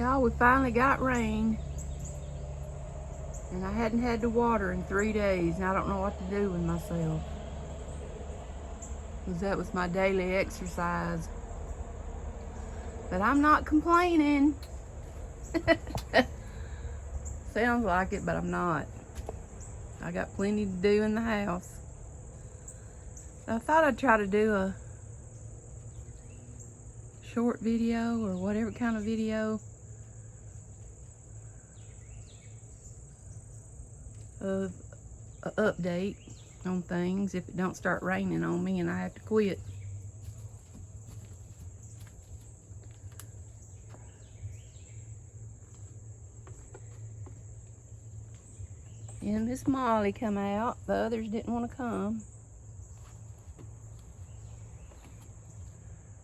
Y'all, we finally got rain. And I hadn't had to water in 3 days, and I don't know what to do with myself. Because that was my daily exercise. But I'm not complaining. Sounds like it, but I'm not. I got plenty to do in the house. I thought I'd try to do a short video or whatever kind of video of an update on things if it don't start raining on me and I have to quit. And Miss Molly come out. The others didn't want to come.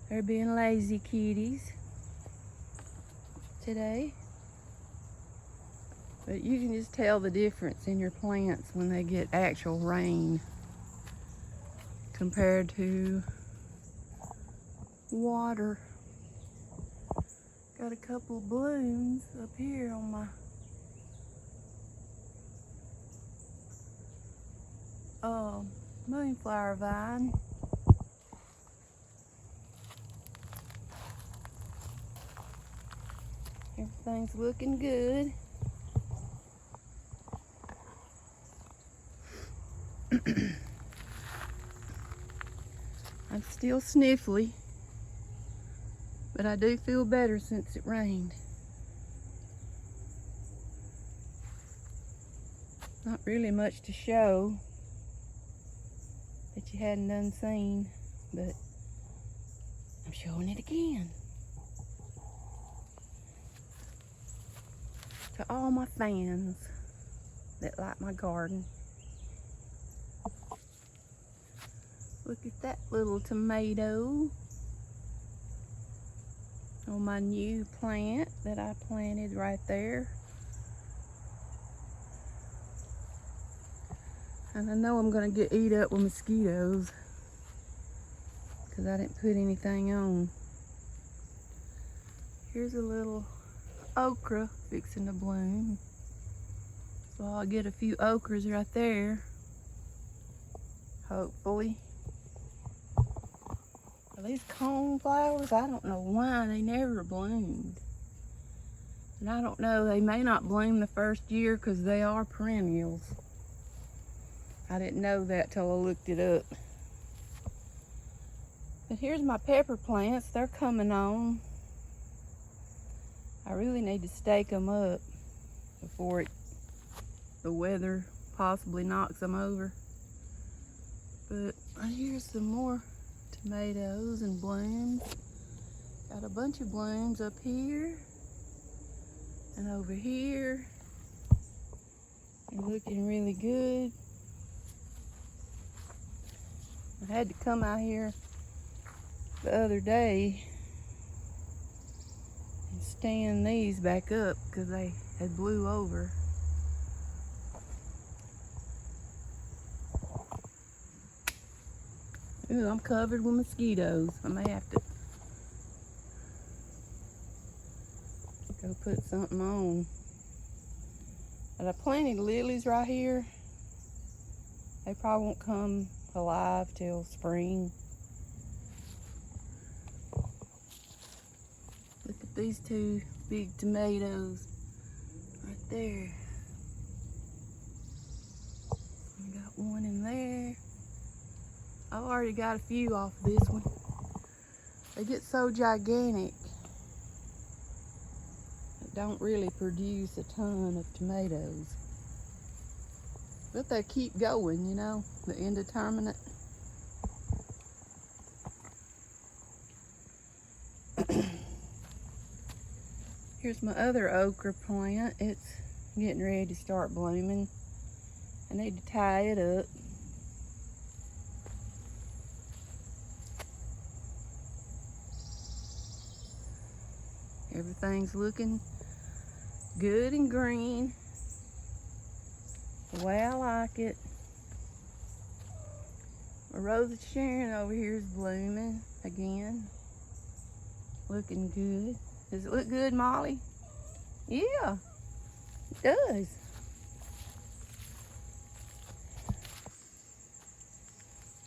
They're being lazy kitties today. But you can just tell the difference in your plants when they get actual rain compared to water. Got a couple blooms up here on my moonflower vine. Everything's looking good. I'm still sniffly, but I do feel better since it rained. Not really much to show that you hadn't done seen, but I'm showing it again. To all my fans that like my garden. Look at that little tomato on my new plant that I planted right there. And I know I'm gonna get eat up with mosquitoes because I didn't put anything on. Here's a little okra fixing to bloom. So I'll get a few okras right there, hopefully. These cone flowers, I don't know why they never bloomed. And I don't know, they may not bloom the first year because they are perennials. I didn't know that till I looked it up. But here's my pepper plants, they're coming on. I really need to stake them up before the weather possibly knocks them over. But here's some more tomatoes and blooms. Got a bunch of blooms up here and over here. They're looking really good. I had to come out here the other day and stand these back up because they had blew over. Ooh, I'm covered with mosquitoes. I may have to go put something on. But I planted lilies right here. They probably won't come alive till spring. Look at these two big tomatoes right there. I got one in there. I've already got a few off this one. They get so gigantic, it don't really produce a ton of tomatoes. But they keep going, you know, the indeterminate. Here's my other okra plant. It's getting ready to start blooming. I need to tie it up. Everything's looking good and green, the way I like it. My Rose of Sharon over here is blooming again. Looking good. Does it look good, Molly? Yeah, it does.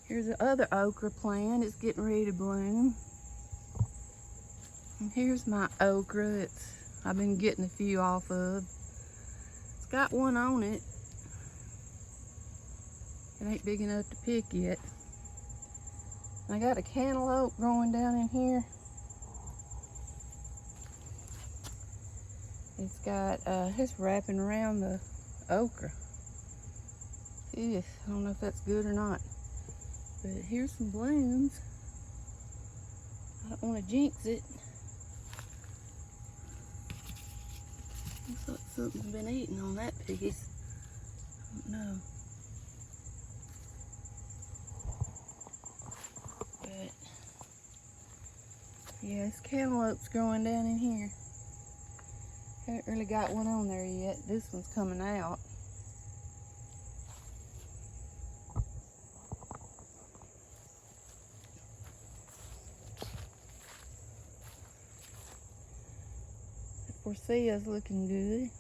Here's the other okra plant. It's getting ready to bloom. And here's my okra that I've been getting a few off of. It's got one on it. It ain't big enough to pick yet. I got a cantaloupe growing down in here. It's got, it's wrapping around the okra. Ugh, I don't know if that's good or not. But here's some blooms. I don't want to jinx it. Looks like something's been eating on that piece. I don't know. But yeah, this cantaloupe's growing down in here. Haven't really got one on there yet. This one's coming out. The forsythia's looking good.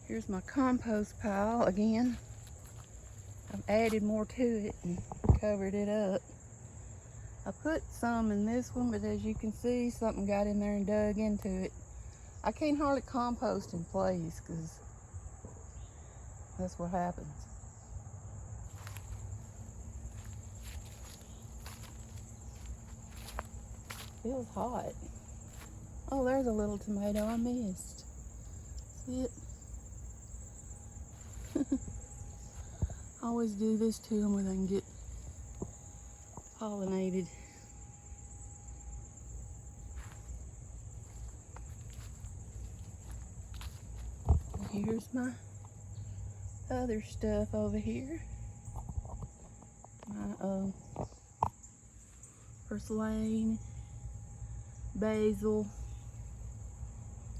Here's my compost pile again. I've added more to it and covered it up. I put some in this one, but as you can see, something got in there and dug into it. I can't hardly compost in place because that's what happens. Feels hot. Oh, there's a little tomato I missed. See it? I always do this to them where they can get pollinated. Here's my other stuff over here. My purslane, basil.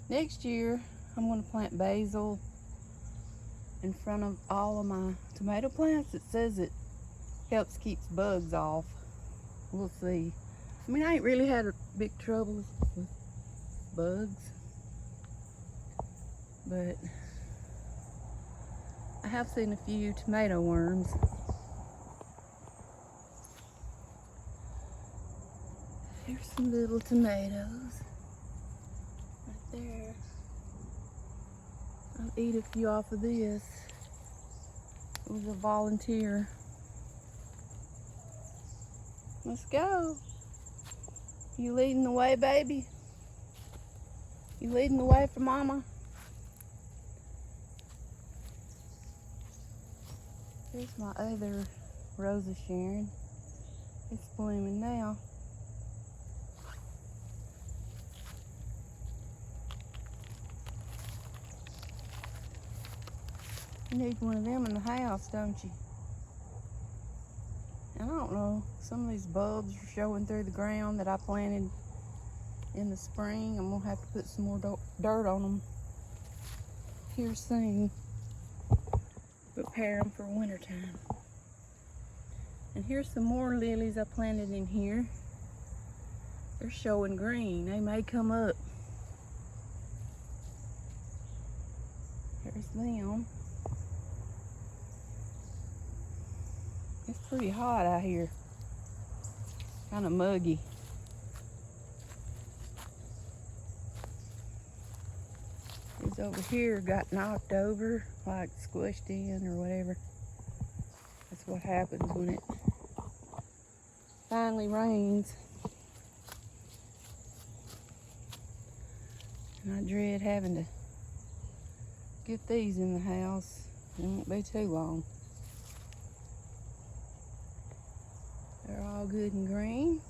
Next year, I'm going to plant basil in front of all of my tomato plants. It says it helps keep bugs off. We'll see. I mean, I ain't really had a big trouble with bugs, but I have seen a few tomato worms. Here's some little tomatoes right there. I'll eat a few off of this. It was a volunteer. Let's go. You leading the way, baby? You leading the way for mama? Here's my other Rosa Sharon. It's blooming now. You need one of them in the house, don't you? I don't know, some of these bulbs are showing through the ground that I planted in the spring. I'm gonna have to put some more dirt on them here soon. Prepare them for wintertime. And here's some more lilies I planted in here. They're showing green. They may come up. There's them. It's pretty hot out here. Kind of muggy. These over here got knocked over, like squished in or whatever. That's what happens when it finally rains. And I dread having to get these in the house. It won't be too long. They're all good and green.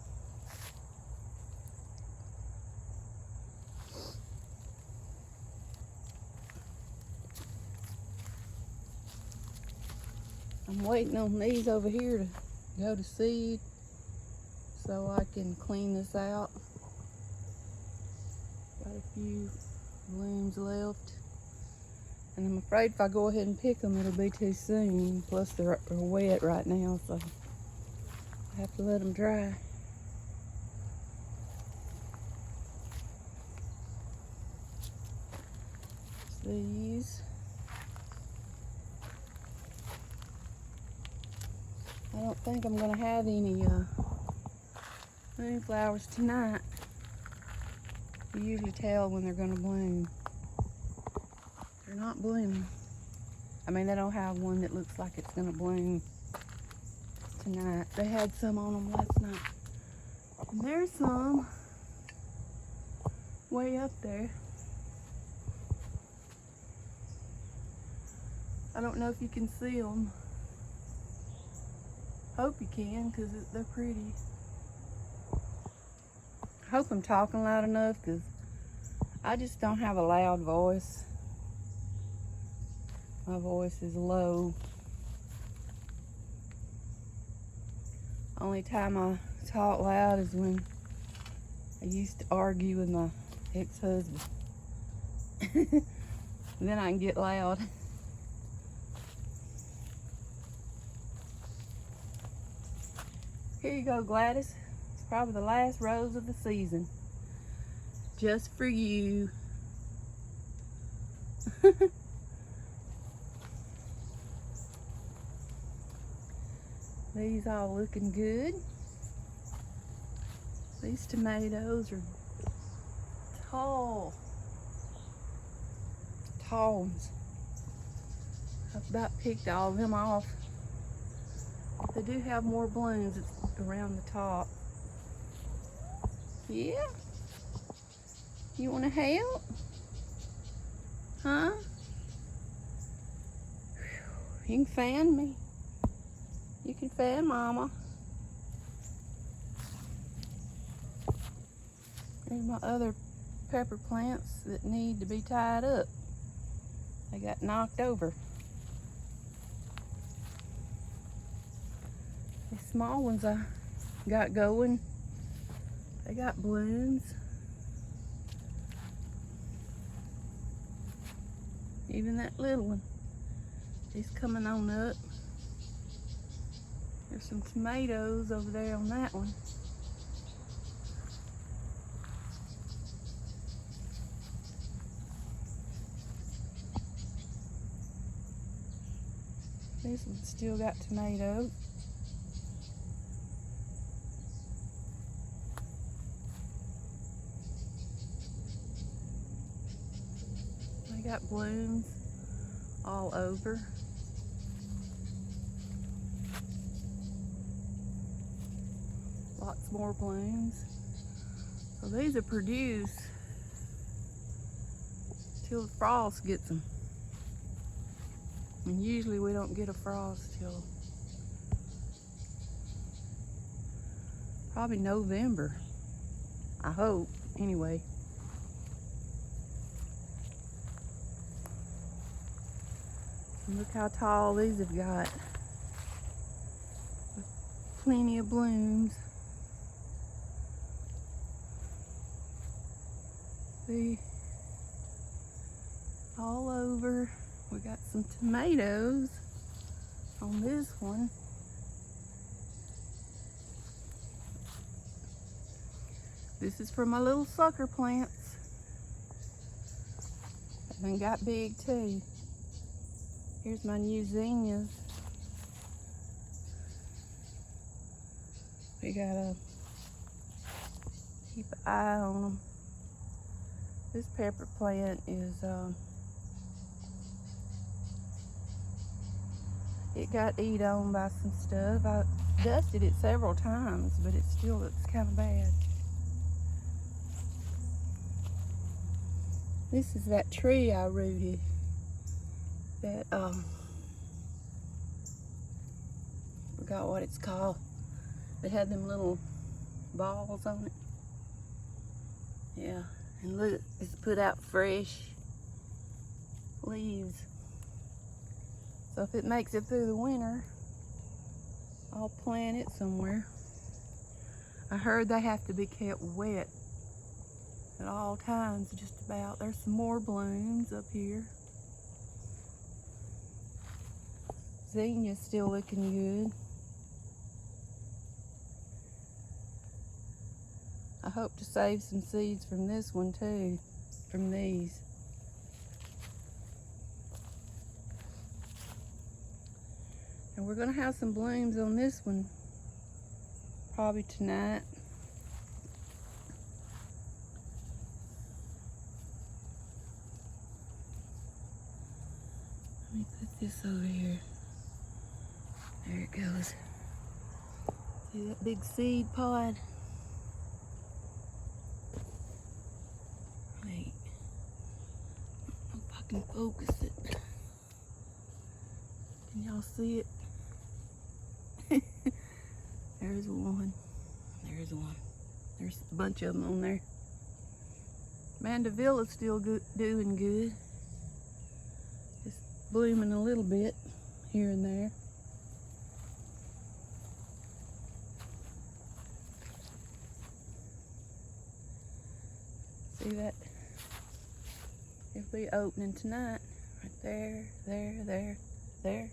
I'm waiting on these over here to go to seed so I can clean this out. Got a few blooms left. And I'm afraid if I go ahead and pick them, it'll be too soon. Plus they're wet right now, so I have to let them dry. These. I don't think I'm gonna have any moonflowers tonight. You usually tell when they're gonna bloom. They're not blooming. I mean, they don't have one that looks like it's gonna bloom tonight. They had some on them last night. And there's some way up there. I don't know if you can see them. Hope you can, because they're pretty. I hope I'm talking loud enough, because I just don't have a loud voice. My voice is low. Only time I talk loud is when I used to argue with my ex-husband. Then I can get loud. Here you go, Gladys. It's probably the last rose of the season. Just for you. These all looking good. These tomatoes are tall. Tall ones. I've about picked all of them off. They do have more blooms around the top. Yeah? You want to help? Huh? You can fan me. You can fan Mama. There's my other pepper plants that need to be tied up. They got knocked over. The small ones I got going, they got blooms. Even that little one, he's coming on up. There's some tomatoes over there on that one. This one's still got tomatoes. They got blooms all over. Lots more blooms. So these are produced till the frost gets them. And usually we don't get a frost till probably November. I hope, anyway. And look how tall these have got. With plenty of blooms. See, all over. We got some tomatoes on this one. This is for my little sucker plants. They got big too. Here's my new zinnias. We gotta keep an eye on them. This pepper plant is it got eat on by some stuff. I dusted it several times, but it still looks kind of bad. This is that tree I rooted. That forgot what it's called. It had them little balls on it. Yeah, and look, it's put out fresh leaves. So if it makes it through the winter, I'll plant it somewhere. I heard they have to be kept wet at all times, just about. There's some more blooms up here. zinnia's still looking good. I hope to save some seeds from this one too, from these. And we're gonna have some blooms on this one probably tonight. Let me put this over here. There it goes. See that big seed pod? Wait. I don't know if I can focus it. Can y'all see it? There's one. There's one. There's a bunch of them on there. Mandevilla's still doing good. Just blooming a little bit here and there. See that? It'll be opening tonight. Right there, there.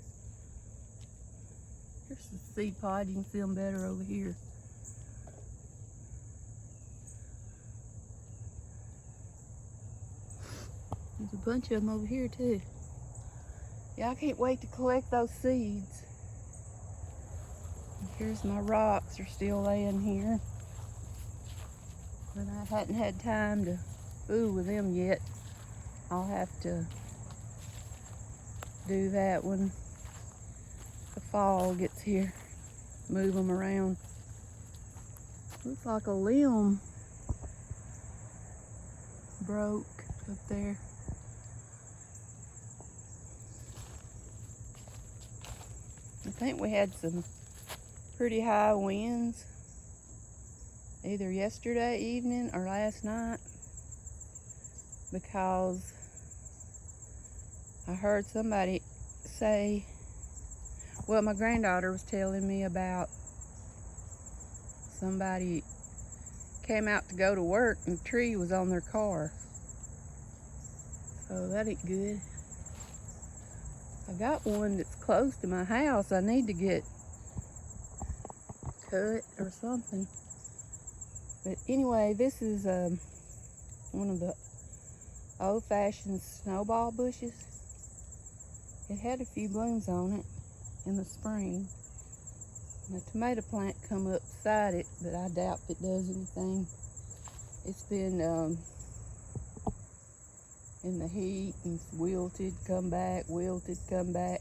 Here's the seed pod. You can see them better over here. There's a bunch of them over here too. Yeah, I can't wait to collect those seeds. And here's my rocks are still laying here. But I hadn't had time to fool with them yet. I'll have to do that when the fall gets here. Move them around. Looks like a limb broke up there. I think we had some pretty high winds either yesterday evening or last night, because I heard somebody say, well, my granddaughter was telling me about somebody came out to go to work and a tree was on their car. So that ain't good. I got one that's close to my house I need to get cut or something. But anyway, this is one of the old-fashioned snowball bushes. It had a few blooms on it in the spring. And the tomato plant come up beside it, but I doubt it does anything. It's been in the heat and it's wilted, come back, wilted, come back.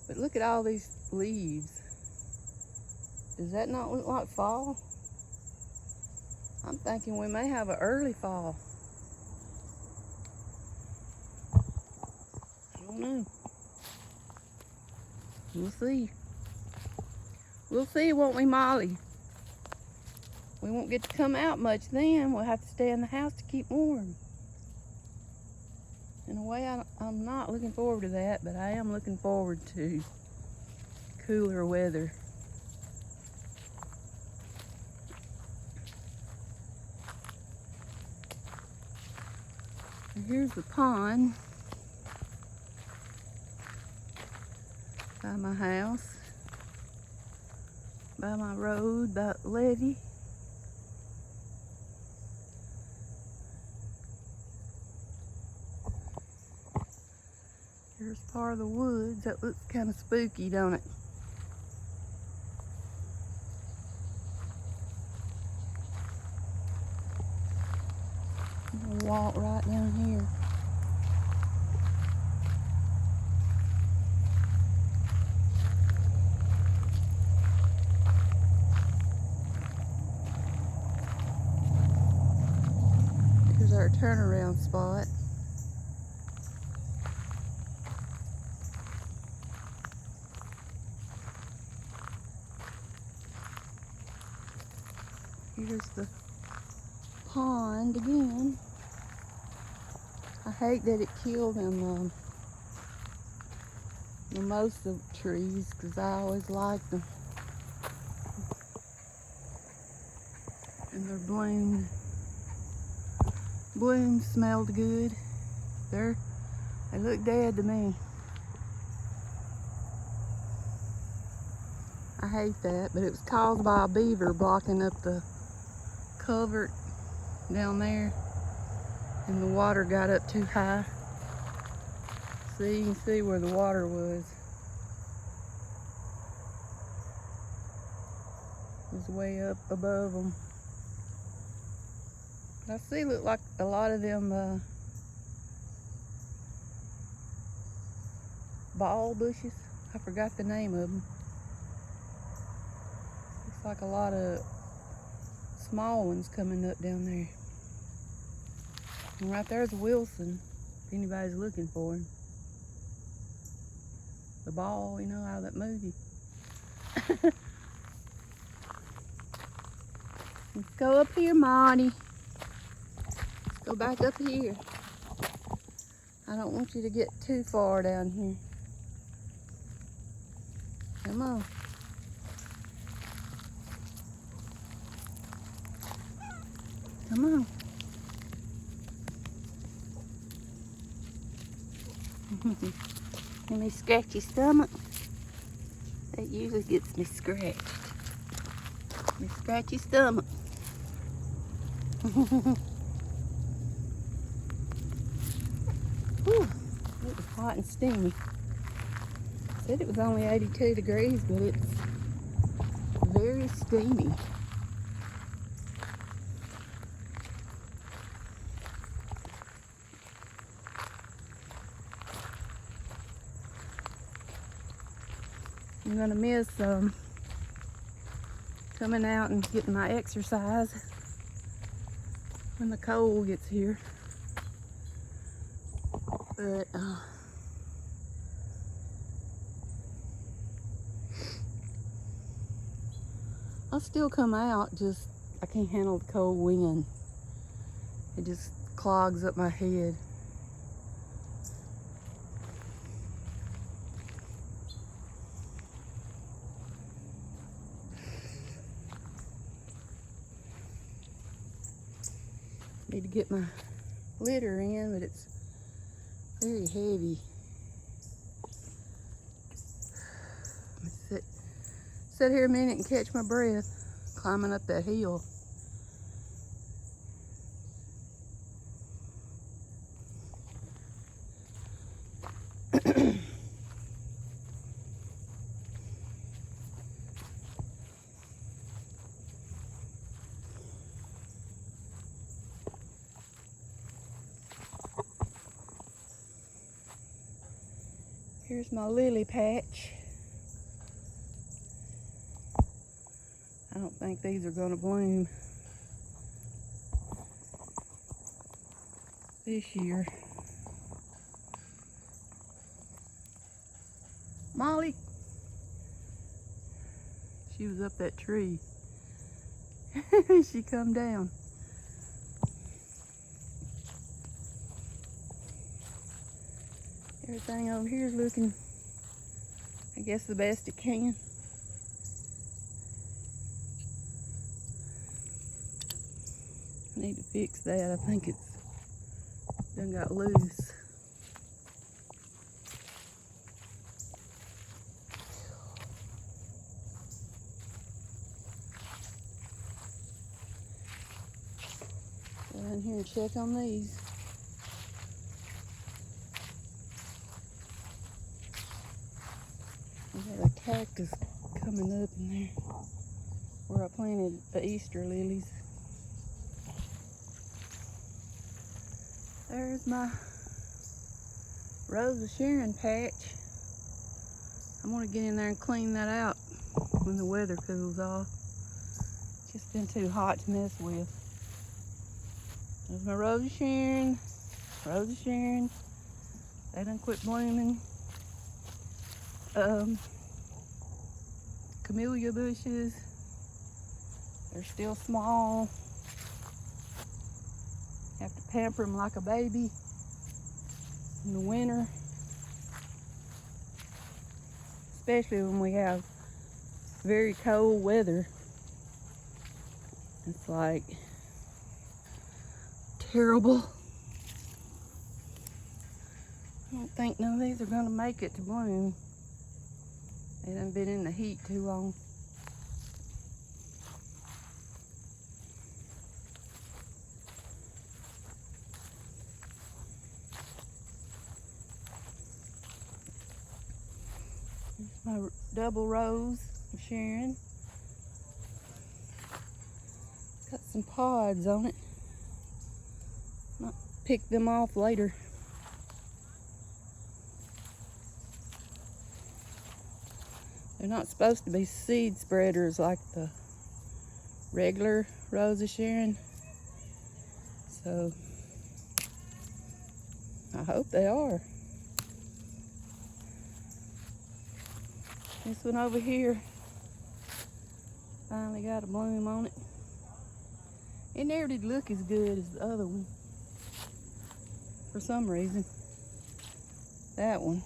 But look at all these leaves. Does that not look like fall? I'm thinking we may have an early fall. I don't know. We'll see. We'll see, won't we, Molly? We won't get to come out much then. We'll have to stay in the house to keep warm. In a way, I'm not looking forward to that, but I am looking forward to cooler weather. And here's the pond by my house, by my road, by the levee. Here's part of the woods. That looks kind of spooky, don't it? I'm gonna walk right down here. Here's our turnaround spot. Here's the pond again. I hate that it killed them mimosa trees, because I always liked them. And their blooms smelled good. They look dead to me. I hate that, but it was caused by a beaver blocking up the culvert down there, and the water got up too high. See, you can see where the water was. It was way up above them. I see, look like a lot of them ball bushes. I forgot the name of them. Looks like a lot of small ones coming up down there. And right there's Wilson, if anybody's looking for him. The ball, you know, out of that movie. Let's go up here, Monty. Let's go back up here. I don't want you to get too far down here. Come on. Come on. Let me scratch your stomach. That usually gets me scratched. Let me scratch your stomach. Whew, it was hot and steamy. Said it was only 82 degrees, but it's very steamy. I'm gonna miss coming out and getting my exercise when the cold gets here. But I'll still come out, just I can't handle the cold wind. It just clogs up my head. Need to get my litter in, but it's very heavy. Let me sit here a minute and catch my breath climbing up that hill. Here's my lily patch. I don't think these are gonna bloom this year. Molly, she was up that tree. She come down. Everything over here is looking, I guess, the best it can. I need to fix that. I think it's done got loose. Go in here and check on these. I got a cactus coming up in there where I planted the Easter lilies. There's my Rose of Sharon patch. I'm gonna get in there and clean that out when the weather cools off. It's just been too hot to mess with. There's my Rose of Sharon. Rose of Sharon. They done quit blooming. Camellia bushes. They're still small. Have to pamper them like a baby in the winter, especially when we have very cold weather. It's like terrible. I don't think none of these are gonna make it to bloom. They done been in the heat too long. my double rose of Sharon. Got some pods on it. Might pick them off later. They're not supposed to be seed spreaders like the regular Rose of Sharon. So I hope they are. This one over here finally got a bloom on it. It never did look as good as the other one for some reason. That one.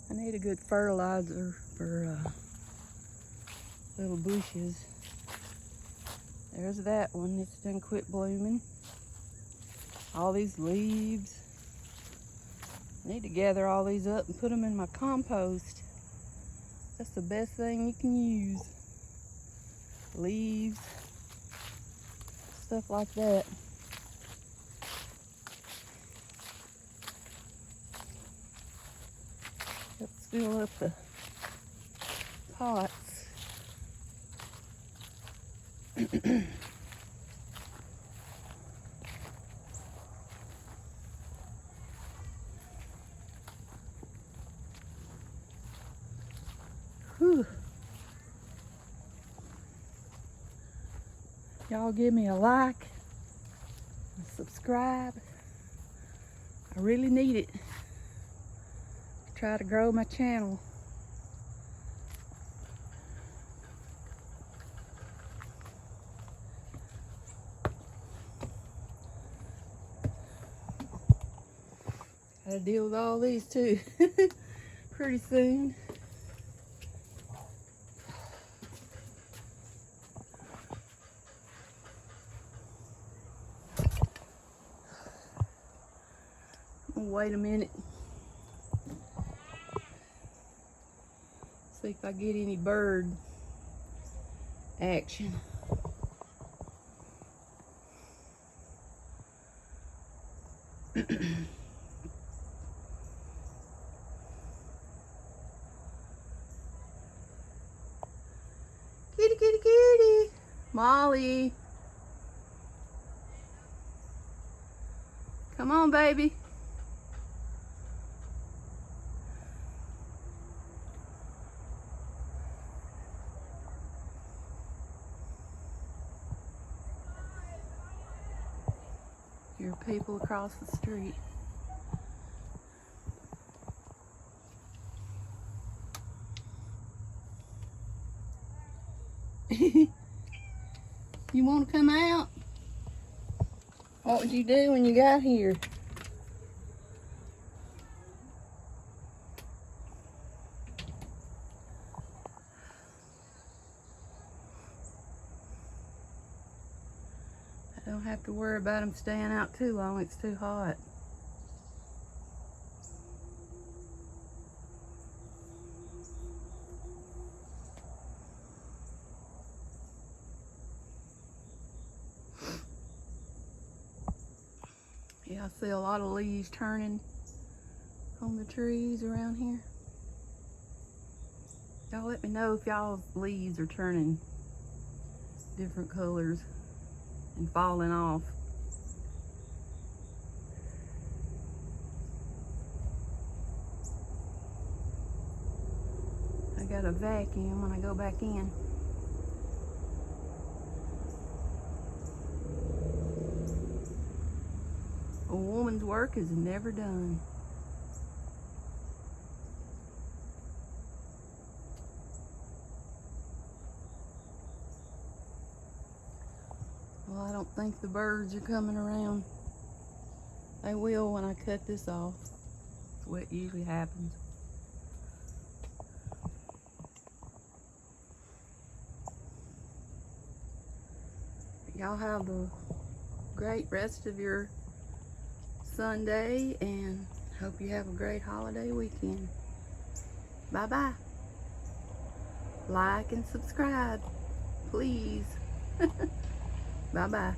I need a good fertilizer for little bushes. There's that one. It's done quit blooming. All these leaves. I need to gather all these up and put them in my compost. That's the best thing you can use. Leaves, stuff like that. Let's fill up the pots. Whew. Y'all give me a like, and subscribe. I really need it to try to grow my channel. Gotta deal with all these too pretty soon. Wait a minute. See if I get any bird action. Kitty, kitty, kitty. Molly. Come on, baby. Here are people across the street. You want to come out? What would you do when you got here? I don't have to worry about them staying out too long. It's too hot. Yeah, I see a lot of leaves turning on the trees around here. Y'all let me know if y'all's leaves are turning different colors and falling off. I got a vacuum when I go back in. A woman's work is never done. Well, I don't think the birds are coming around. They will when I cut this off. That's what usually happens. Y'all have a great rest of your Sunday and hope you have a great holiday weekend. Bye-bye. Like and subscribe, please. Bye-bye.